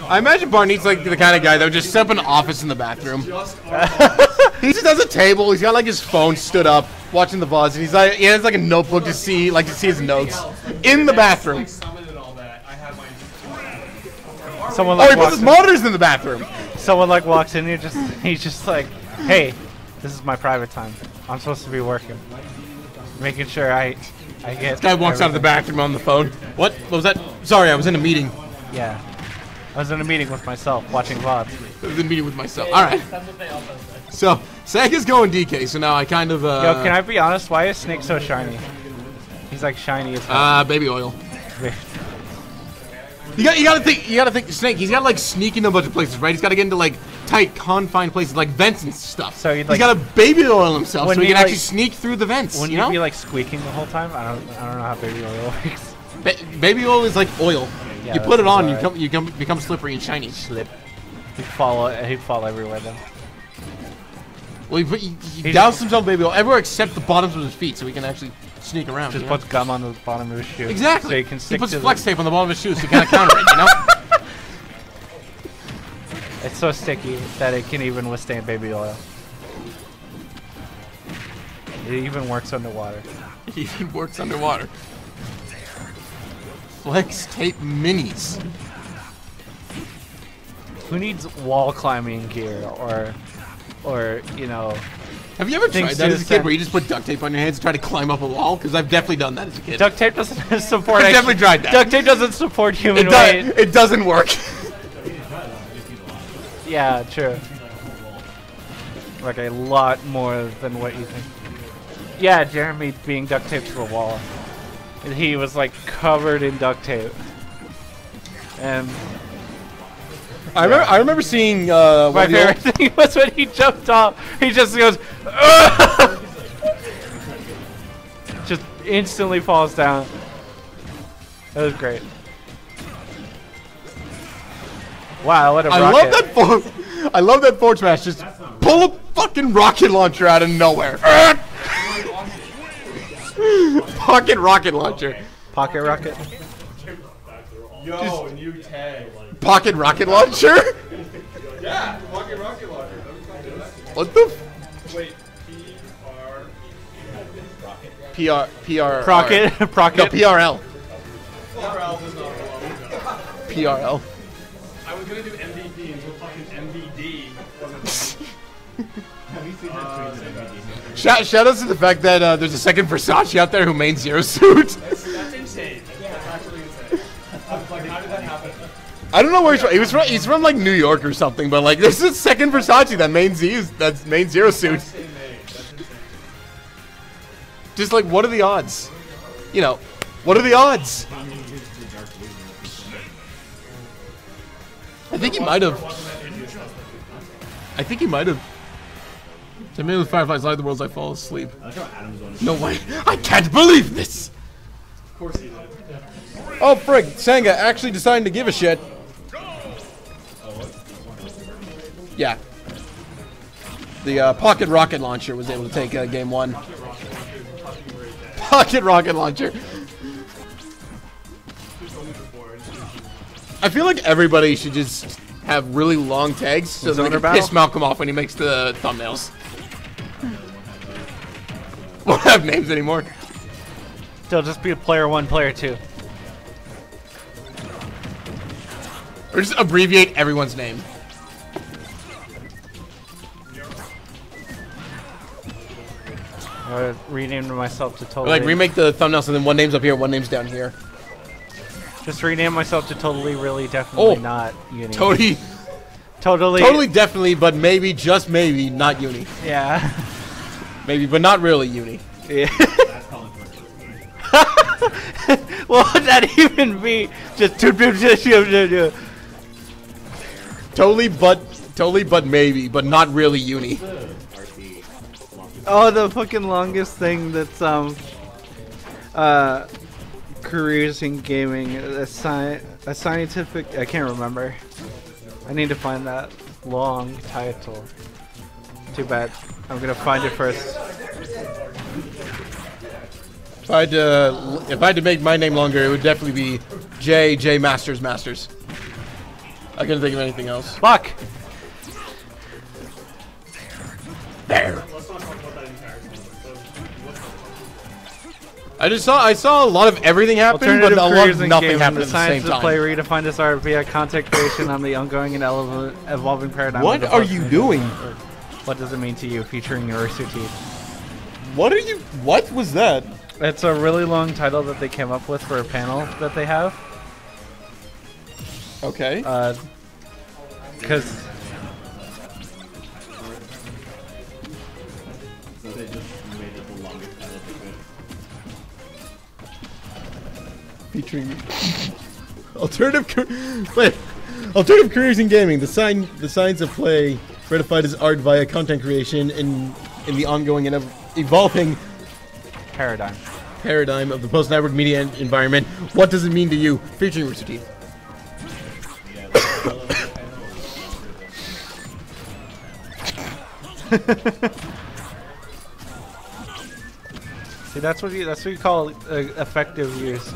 I imagine Barney's like the kind of guy that would just set up an office in the bathroom. He just has a table. He's got like his phone stood up, watching the VODs, and he's like, he has like a notebook to see his notes in the bathroom. Someone like he puts his monitors in the bathroom. Someone like walks in, he's just like, hey, this is my private time. I'm supposed to be working, making sure I get. This guy walks out of the bathroom on the phone. What was that? Sorry, I was in a meeting. Yeah, I was in a meeting with myself, watching VODs. I was in a meeting with myself. All right. So Sega's going DK. So now I kind of. Yo, can I be honest? Why is Snake so shiny? He's like shiny as hell. Baby oil. You gotta think, Snake. He's gotta like sneak into a bunch of places, right? He's gotta get into like tight, confined places, like vents and stuff. So he's gotta baby oil himself so he can actually sneak through the vents. Wouldn't you be like squeaking the whole time? I don't know how baby oil works. Baby oil is like oil. Yeah, you put it on, you become slippery and shiny. Slip. He'd fall everywhere then. Well, he doused himself in baby oil everywhere except the bottoms of his feet, so he can actually sneak around. Just puts gum on the bottom of his shoe. Exactly. So he can stick puts flex tape on the bottom of his shoe so he kind of counter it, you know? It's so sticky that it can even withstand baby oil. It even works underwater. It even works underwater. Flex tape minis. Who needs wall climbing gear or you know? Have you ever tried that as a kid where you just put duct tape on your hands and try to climb up a wall? Because I've definitely done that as a kid. Duct tape doesn't support. I've definitely tried that. Duct tape doesn't support human weight. It doesn't work. Yeah, true. Like a lot more than what you think. Yeah, Jeremy being duct taped to the wall. He was like covered in duct tape. And I remember seeing my favorite thing was when he jumped off. He just goes, "Ugh!" Just instantly falls down. That was great. Wow, what a rocket! I love that forward smash. Just pull a fucking rocket launcher out of nowhere. Pocket rocket launcher. Pocket rocket. Yo, new tag. Pocket rocket launcher? Yeah, pocket rocket launcher. What the? Wait, Procket? Procket. No, PRL. PRL does not belong. PRL. I was gonna do MVP until fucking MVD wasn't. Shout out to the fact that there's a second Versace out there who mains Zero Suit. That's insane. That's actually insane. I was like, how did that happen? I don't know where he's from. He's from like New York or something, but like this is the second Versace that mains Zero Suit. Just like, what are the odds? You know, what are the odds? I think he might have. To me, with Fireflies light the worlds, I fall asleep. No way! I can't believe this. Of course he did. Oh frig! Sanga actually deciding to give a shit. Yeah. The pocket rocket launcher was able to take game one. Pocket rocket launcher. I feel like everybody should just have really long tags so that they can piss Malcolm off when he makes the thumbnails. Won't have names anymore. They'll just be player 1, player 2. Or just abbreviate everyone's name. I renamed myself to totally. Or like remake the thumbnails and then one name's up here, one name's down here. Just rename myself to totally, really, definitely not uni. Totally, definitely, but maybe, just maybe, not uni. Yeah. Maybe, but not really uni. Yeah. What would that even be? Just totally, but maybe, but not really uni. Oh, the fucking longest thing that's careers in gaming. A scientific. I can't remember. I need to find that long title. Too bad. I'm gonna find it first. If I had to make my name longer, it would definitely be J Masters. I couldn't think of anything else. Fuck! There. Let's not talk about that entire thing. I saw a lot of everything happen, but a lot of nothing happened at the same time. The science of time. play redefined as art via content creation on the ongoing and evolving paradigm. What are you doing? What does it mean to you? Featuring your routine. What was that? It's a really long title that they came up with for a panel that they have. Okay. Because So they just made it the longest title they could. Featuring alternative careers in gaming. The science of play ratified as art via content creation in the ongoing and evolving paradigm of the post-network media environment. What does it mean to you? Featuring Rooster Teeth. see, that's what you call effective use.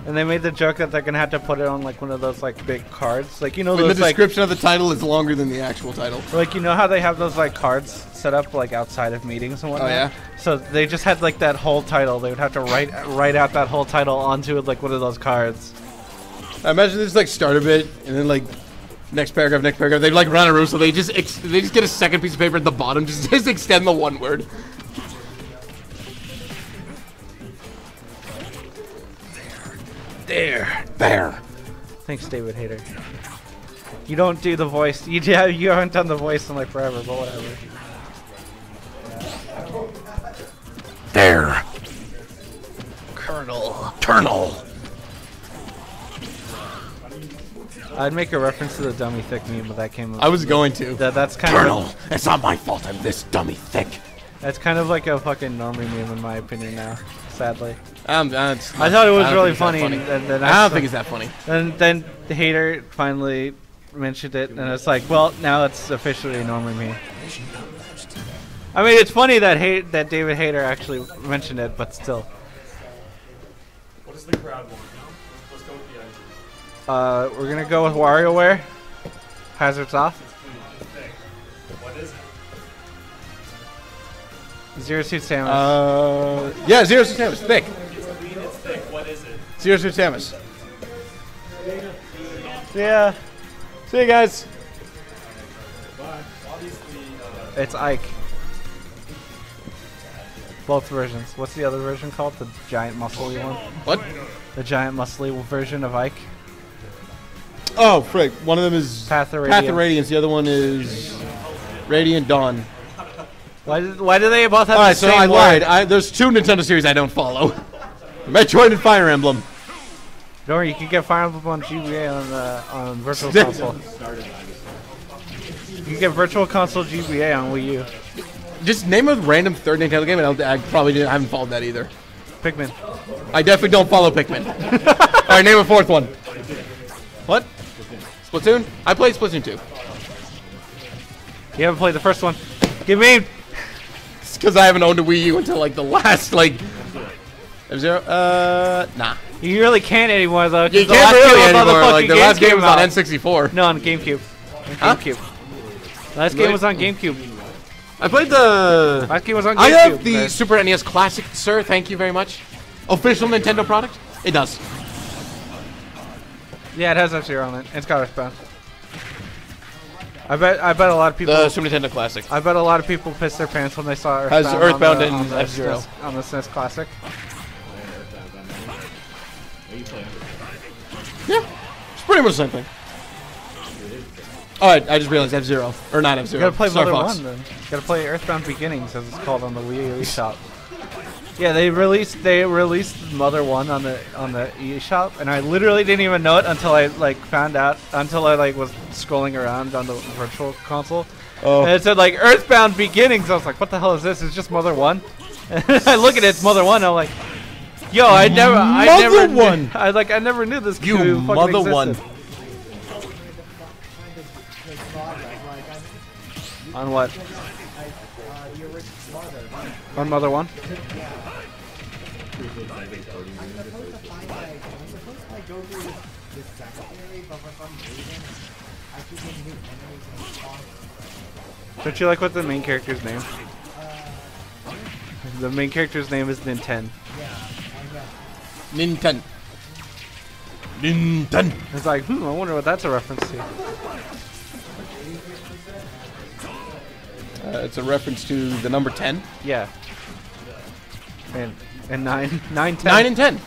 And they made the joke that they're gonna have to put it on like one of those like big cards, like you know When those the description of the title is longer than the actual title. like you know how they have those like cards set up like outside of meetings and whatnot. Oh, yeah? So they just had like that whole title. They would have to write out that whole title onto like one of those cards. I imagine they just like start a bit and then like next paragraph. They like run a room, so they just get a second piece of paper at the bottom, just extend the one word. There. Thanks, David Hayter. You don't do the voice. You haven't done the voice in like forever, but whatever. There. Colonel. I'd make a reference to the dummy thick meme, but that came. I was going to. That's kind Colonel, of. it's not my fault I'm this dummy thick. That's kind of like a fucking normie meme in my opinion now. Sadly. I I thought it was really funny. And then I don't think it's that funny. And then the hater finally mentioned it, and it's like, well, now it's officially a normie meme. I mean, it's funny that David Hayter actually mentioned it, but still. What does the crowd want? Let's go with the idea. We're gonna go with WarioWare. Hazards off. What is it? Zero Suit Samus. Yeah, Zero Suit Samus. Thick. It's clean, it's thick. What is it? Zero Suit Samus. Yeah. See you guys. Obviously, It's Ike. Both versions. What's the other version called? The giant muscly one? What? The giant muscly version of Ike? Oh, frick. One of them is Path of Radiance. The other one is Radiant Dawn. Why do they both have Alright, the so same I word? lied. There's two Nintendo series I don't follow. Metroid and Fire Emblem. Don't worry, you can get Fire Emblem on GBA on Virtual Console. You can get Virtual Console GBA on Wii U. Just name a random third Nintendo game, and I haven't followed that either. Pikmin. I definitely don't follow Pikmin. Alright, name a fourth one. What? Splatoon? I played Splatoon 2. You haven't played the first one. Give me. It's because I haven't owned a Wii U until like the last F-Zero? Nah. You really can't anymore though. You The can't last really game on the anymore. Like fucking the last game was on out. N64. No, on GameCube. Huh? GameCube. Last game was on GameCube. I played the. Last game was on GameCube. I have the Super NES Classic, sir. Thank you very much. Official Nintendo product. It does. Yeah, it has F-Zero on it. It's got Earthbound. I bet a lot of people. The Super Nintendo Classic. I bet a lot of people pissed their pants when they saw Has Earthbound, Earthbound on and the F-Zero. SNES on the SNES Classic. Yeah, it's pretty much the same thing. Alright, I just realized F-Zero. Or not You F-Zero. gotta play Star Mother Fox. 1 then. You gotta play Earthbound Beginnings as it's called on the Wii U eShop. Yeah, they released Mother 1 on the eShop, and I literally didn't even know it until I found out, until I was scrolling around on the Virtual Console. Oh. And it said Earthbound Beginnings. I was like, what the hell is this? It's just Mother 1. And I look at it, it's Mother 1. And I'm like, yo, I never knew this You fucking Mother existed. 1. On what? On Mother 1? Don't you like what the main character's name? The main character's name is Nintendo. Nintendo. Nintendo. It's like, I wonder what that's a reference to. It's a reference to the number 10. Yeah. And 9, 10. 9 and 10.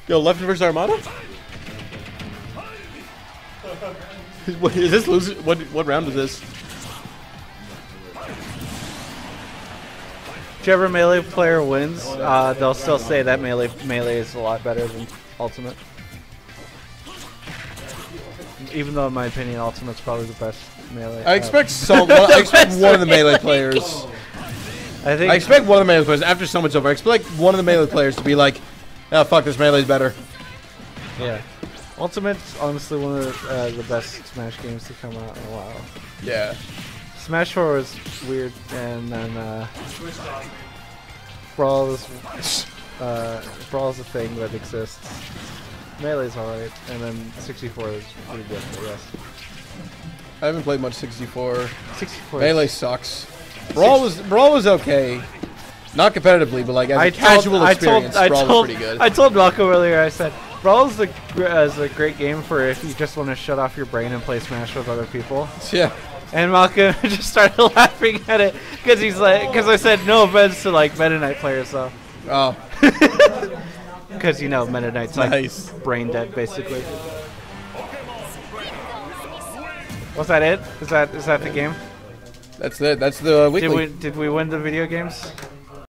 Yo, Left vs Armada? What is this losing? What round is this? Whichever melee player wins, they'll still say that melee is a lot better than Ultimate. Even though, in my opinion, Ultimate's probably the best melee. I expect I expect one of the melee players. I expect one of the melee players after Summit's over. I expect one of the melee players to be like, "Oh fuck, this melee's better." Yeah, Ultimate's honestly one of the best Smash games to come out in a while. Yeah. Smash 4 was weird, and then Brawl is a thing that exists. Melee's alright, and then 64 is pretty good, I guess. I haven't played much 64. 64. Melee sucks. Brawl was okay, not competitively, but like as a casual experience, Brawl was pretty good. I told Malcolm earlier. I said Brawl is a great game for if you just want to shut off your brain and play Smash with other people. Yeah. And Malcolm just started laughing at it because I said no offense to like Meta Knight players though. Oh. Because Meta Knight's like brain dead basically. Was that it? Is that the game? That's it. That's the weekly. Did we win the video games?